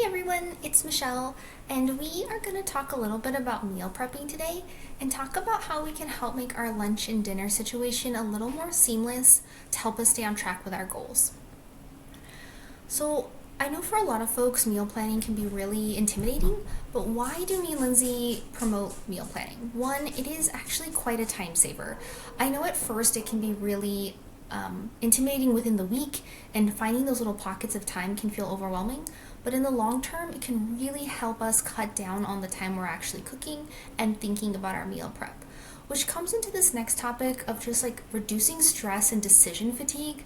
Hey everyone, it's Michelle, and we are going to talk a little bit about meal prepping today and talk about how we can help make our lunch and dinner situation a little more seamless to help us stay on track with our goals. So, I know for a lot of folks, meal planning can be really intimidating, but why do me and Lindsay promote meal planning? One, it is actually quite a time saver. I know at first it can be really intimidating within the week, and finding those little pockets of time can feel overwhelming. But in the long term, it can really help us cut down on the time we're actually cooking and thinking about our meal prep. Which comes into this next topic of just like reducing stress and decision fatigue.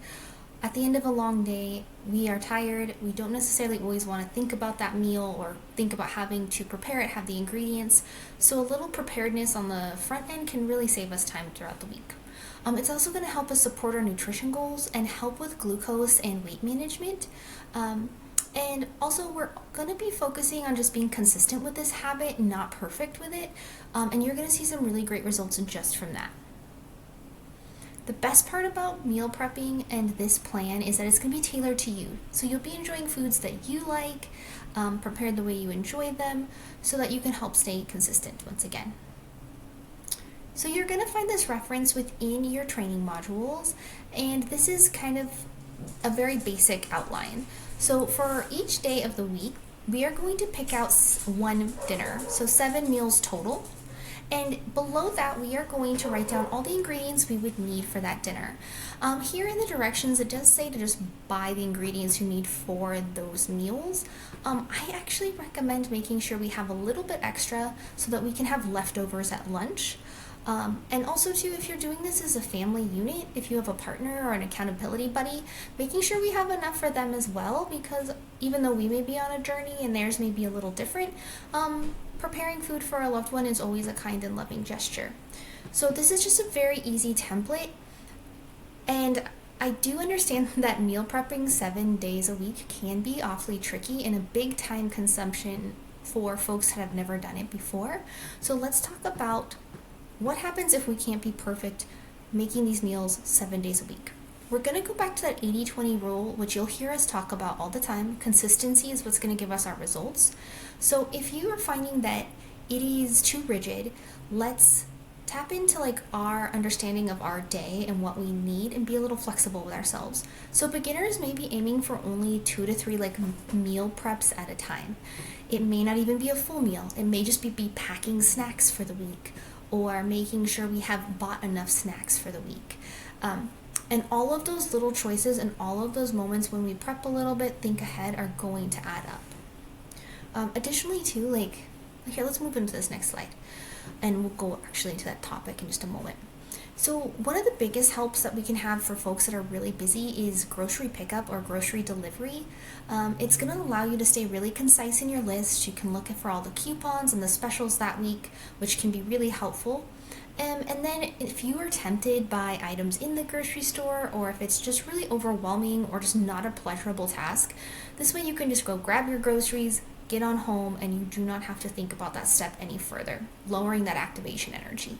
At the end of a long day, we are tired. We don't necessarily always want to think about that meal or think about having to prepare it, have the ingredients. So a little preparedness on the front end can really save us time throughout the week. It's also going to help us support our nutrition goals and help with glucose and weight management. And also, we're going to be focusing on just being consistent with this habit, not perfect with it. And you're going to see some really great results just from that. The best part about meal prepping and this plan is that it's going to be tailored to you. So you'll be enjoying foods that you like, prepared the way you enjoy them, so that you can help stay consistent once again. So you're going to find this reference within your training modules, and this is kind of a very basic outline. So for each day of the week, we are going to pick out one dinner, so 7 meals total. And below that, we are going to write down all the ingredients we would need for that dinner. Here in the directions, it does say to just buy the ingredients you need for those meals. I actually recommend making sure we have a little bit extra so that we can have leftovers at lunch. And also too, if you're doing this as a family unit, if you have a partner or an accountability buddy, making sure we have enough for them as well, because even though we may be on a journey and theirs may be a little different, preparing food for a loved one is always a kind and loving gesture. So this is just a very easy template, and I do understand that meal prepping 7 days a week can be awfully tricky and a big time consumption for folks that have never done it before. So let's talk about what happens if we can't be perfect making these meals 7 days a week. We're going to go back to that 80-20 rule, which you'll hear us talk about all the time. Consistency is what's going to give us our results. So if you are finding that it is too rigid, let's tap into like our understanding of our day and what we need and be a little flexible with ourselves. So beginners may be aiming for only 2 to 3 like meal preps at a time. It may not even be a full meal. It may just be packing snacks for the week, or making sure we have bought enough snacks for the week. And all of those little choices and all of those moments when we prep a little bit, think ahead, are going to add up. Additionally too, here, let's move into this next slide, and we'll go actually into that topic in just a moment. So one of the biggest helps that we can have for folks that are really busy is grocery pickup or grocery delivery. It's going to allow you to stay really concise in your list. You can look for all the coupons and the specials that week, which can be really helpful. And then if you are tempted by items in the grocery store, or if it's just really overwhelming or just not a pleasurable task, this way you can just go grab your groceries, get on home, and you do not have to think about that step any further, lowering that activation energy.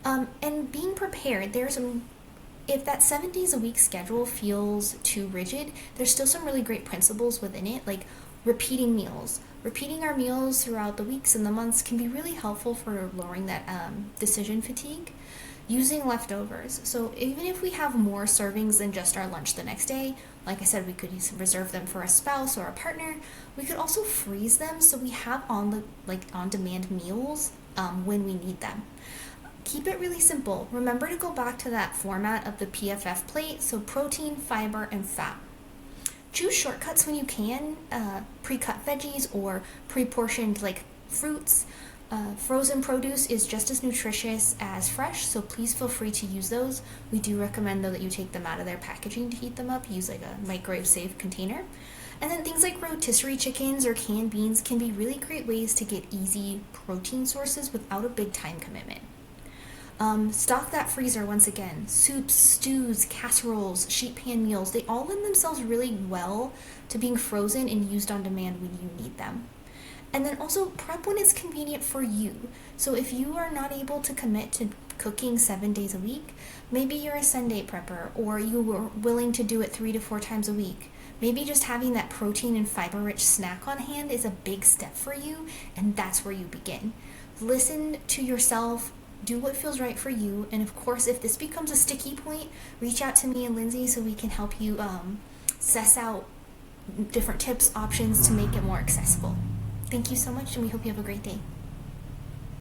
And being prepared, if that 7 days a week schedule feels too rigid, there's still some really great principles within it, like repeating meals. Repeating our meals throughout the weeks and the months can be really helpful for lowering that decision fatigue. Using leftovers. So even if we have more servings than just our lunch the next day, like I said, we could reserve them for a spouse or a partner. We could also freeze them so we have on-demand meals when we need them. Keep it really simple. Remember to go back to that format of the PFF plate, so protein, fiber, and fat. Choose shortcuts when you can, pre-cut veggies or pre-portioned fruits. Frozen produce is just as nutritious as fresh, so please feel free to use those. We do recommend though that you take them out of their packaging to heat them up. Use a microwave safe container. And then things like rotisserie chickens or canned beans can be really great ways to get easy protein sources without a big time commitment. Stock that freezer once again. Soups, stews, casseroles, sheet pan meals, they all lend themselves really well to being frozen and used on demand when you need them. And then also prep when it's convenient for you. So if you are not able to commit to cooking 7 days a week, maybe you're a Sunday prepper, or you were willing to do it 3 to 4 times a week. Maybe just having that protein and fiber rich snack on hand is a big step for you, and that's where you begin. Listen to yourself, do what feels right for you, and of course, if this becomes a sticky point, reach out to me and Lindsay so we can help you suss out different tips, options to make it more accessible. Thank you so much, and we hope you have a great day.